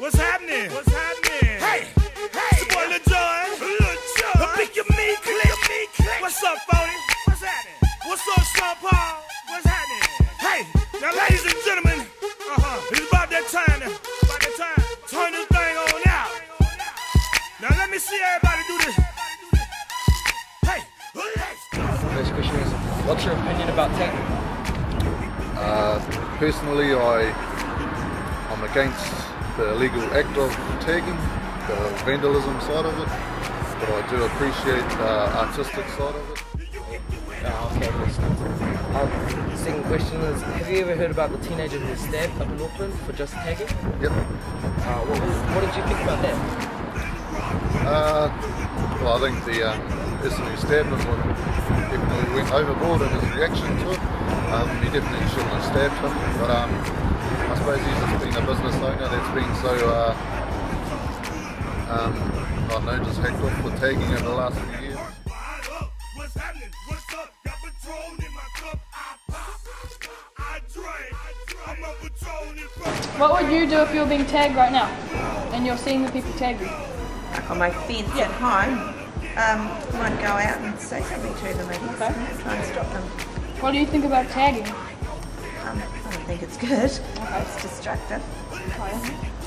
What's happening? What's happening? Hey, it's your boy Lil Jon. The pick your me click. What's up, Phony? What's happening? What's up, Sean Paul? What's happening? Hey, now ladies and gentlemen, it's about that time. Turn this thing on out. Now let me see everybody do this. Hey, let's go. First question is, what's your opinion about tagging? Personally, I'm against the illegal act of tagging, the vandalism side of it, but I do appreciate the artistic side of it. Okay, second question is, have you ever heard about the teenager who was stabbed up in Auckland for just tagging? Yep. What did you think about that? Well, I think the person who stabbed him definitely went overboard in his reaction to it. He definitely shouldn't have stabbed him, but I suppose he's just been a business owner that's been so, I don't know, just hacked off with tagging over the last few years. What would you do if you were being tagged right now and you're seeing the people tag you? Like on my fence at home, I might go out and say something to them and try and stop them. What do you think about tagging? I don't think it's good. Okay. It's destructive. Okay,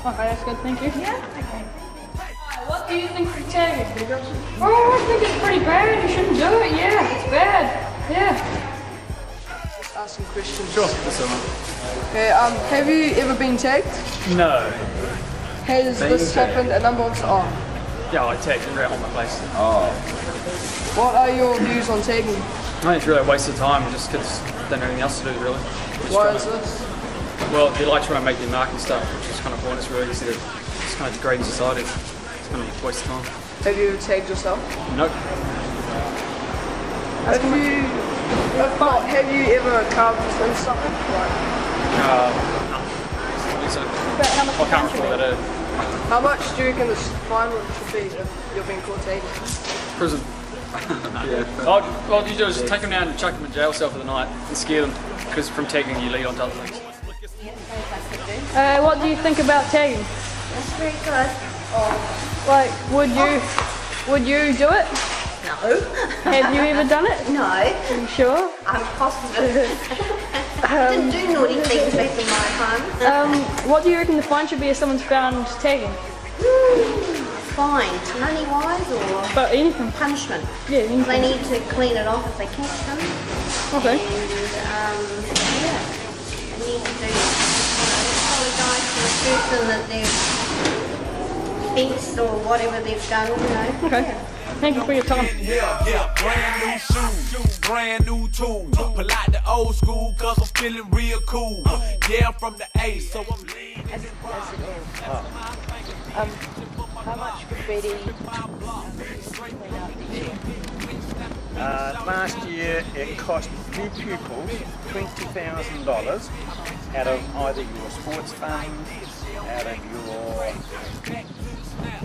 that's good, thank you. Yeah? Okay. What do you think of tagging? Oh, I think it's pretty bad. You shouldn't do it. Yeah, it's bad. Yeah. Just ask some questions. Sure. Okay, have you ever been tagged? No. Has this happened a number of times? Yeah, I tagged around on my place. What are your views on tagging? I think it's really a waste of time, just kids don't have anything else to do really. Why is this? Well, they like trying to make their mark and stuff, which is kind of pointless really, instead of just kind of degrading society. It's kind of a waste of time. Have you tagged yourself? Nope. Have you ever carved in something? No. So, I can't recall that. How much do you reckon this fine should be if you're being caught tagging? Prison. All you do is just take them down and chuck them in jail cell for the night and scare them, because from tagging you lead on to other things. What do you think about tagging? That's very good. Like, would you do it? No. Have you ever done it? No. Are you sure? I'm positive. I didn't do naughty things back in my home. What do you reckon the fine should be if someone's found tagging? Fine. Money-wise or But anything. punishment? Yeah, anything. They need to clean it off if they catch them. Okay. And, yeah. They need to apologise to the person that they've fenced or whatever they've done, you know. Okay. Yeah. Thank you for your time. Yeah, brand new shoes, brand new tools. Pull out the old school, cause I'm feeling real cool. Yeah, I'm from the A, so I'm lean. How much graffiti clean out each year? Last year it cost new pupils $20,000 out of either your sports fund, out of your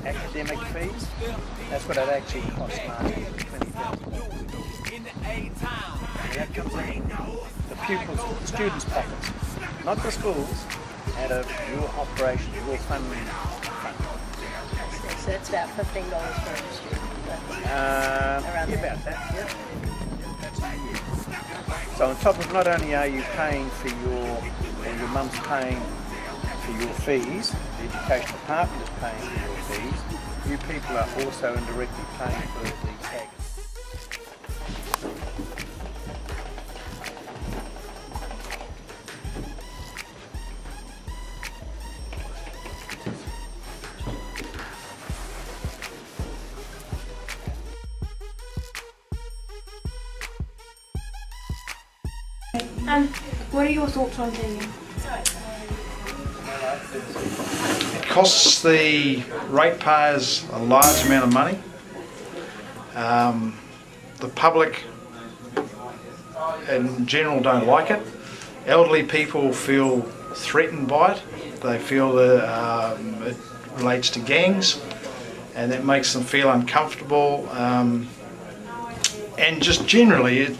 academic fees. That's what it actually cost last year, $20,000. That comes in the pupils, the students' pockets, not the schools, out of your operation, your funding fund. So that's about $15 for a student. Around about that, yeah. That's a year. So on top of not only are you paying for your mum's paying for your fees, the education department is paying for your fees, you people are also indirectly paying for the tagging. What are your thoughts on tagging? It costs the ratepayers a large amount of money. The public in general don't like it. Elderly people feel threatened by it. They feel that it relates to gangs, and that makes them feel uncomfortable. And just generally,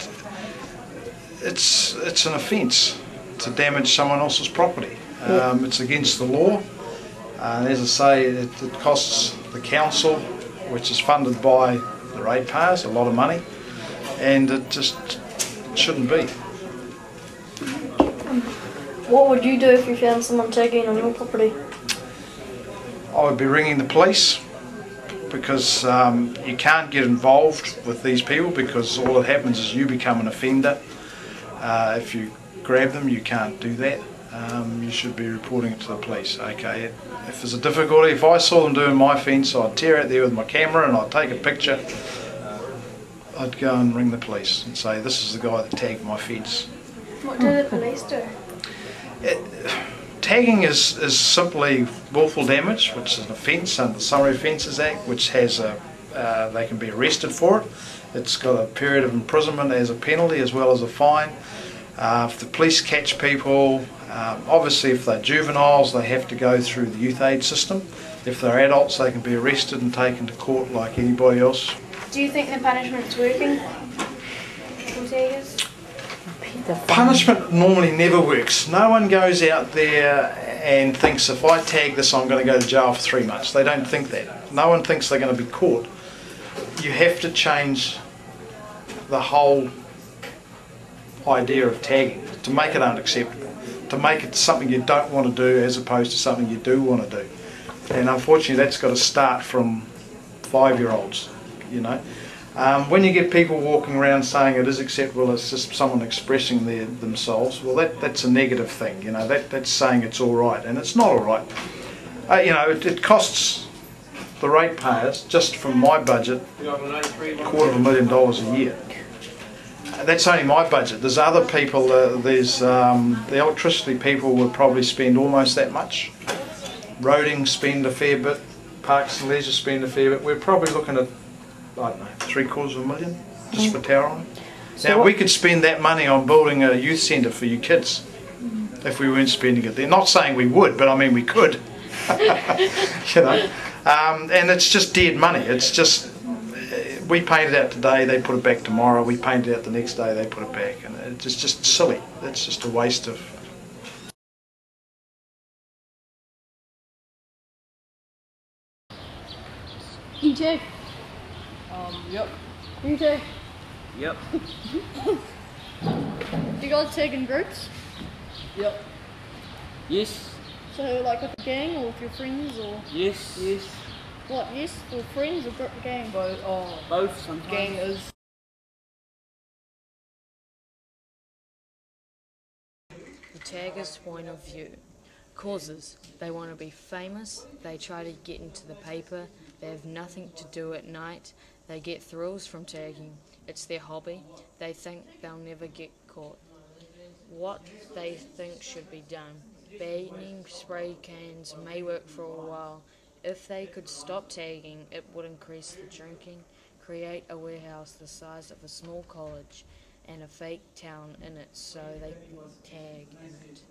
it's an offence to damage someone else's property. It's against the law. And as I say, it costs the council, which is funded by the ratepayers, a lot of money, and it just shouldn't be. What would you do if you found someone tagging on your property? I would be ringing the police, because you can't get involved with these people, because all that happens is you become an offender. If you grab them, you can't do that. You should be reporting it to the police. Okay, if there's a difficulty, if I saw them doing my fence, I'd tear out there with my camera and I'd take a picture. I'd go and ring the police and say, this is the guy that tagged my fence. What do the police do? Tagging is simply willful damage, which is an offence under the Summary Offences Act, which has they can be arrested for it. It's got a period of imprisonment as a penalty as well as a fine. If the police catch people, obviously if they're juveniles they have to go through the youth aid system. If they're adults they can be arrested and taken to court like anybody else. Do you think the punishment's working for taggers? Punishment normally never works. No one goes out there and thinks if I tag this I'm going to go to jail for 3 months. They don't think that. No one thinks they're going to be caught. You have to change the whole idea of tagging to make it unacceptable, to make it something you don't want to do as opposed to something you do want to do. And unfortunately that's got to start from 5-year-olds, you know. When you get people walking around saying it is acceptable, it's just someone expressing themselves, well that's a negative thing, you know, that's saying it's alright, and it's not alright. You know, it costs the ratepayers, just from my budget, $250,000 a year. That's only my budget. There's other people, there's the electricity people would probably spend almost that much. Roading spend a fair bit, Parks and Leisure spend a fair bit. We're probably looking at, I don't know, $750,000 just for Tauranga. Now we could spend that money on building a youth centre for you kids if we weren't spending it there. Not saying we would, but I mean we could. You know, and it's just dead money. It's just, we paint it out today, they put it back tomorrow. We paint it out the next day, they put it back, and it's just silly. It's just a waste of. You too. Yep. You too. Yep. Do you guys tag in groups? Yep. Yes. So like with a gang or with your friends or? Yes. Yes. What, yes? Or friends or gang? Both. Both sometimes. Gang is. The tagger's point of view. Causes. They want to be famous, they try to get into the paper, they have nothing to do at night, they get thrills from tagging, it's their hobby, they think they'll never get caught. What they think should be done. Banning spray cans may work for a while. If they could stop tagging, it would increase the drinking, create a warehouse the size of a small college and a fake town in it so they can tag in it.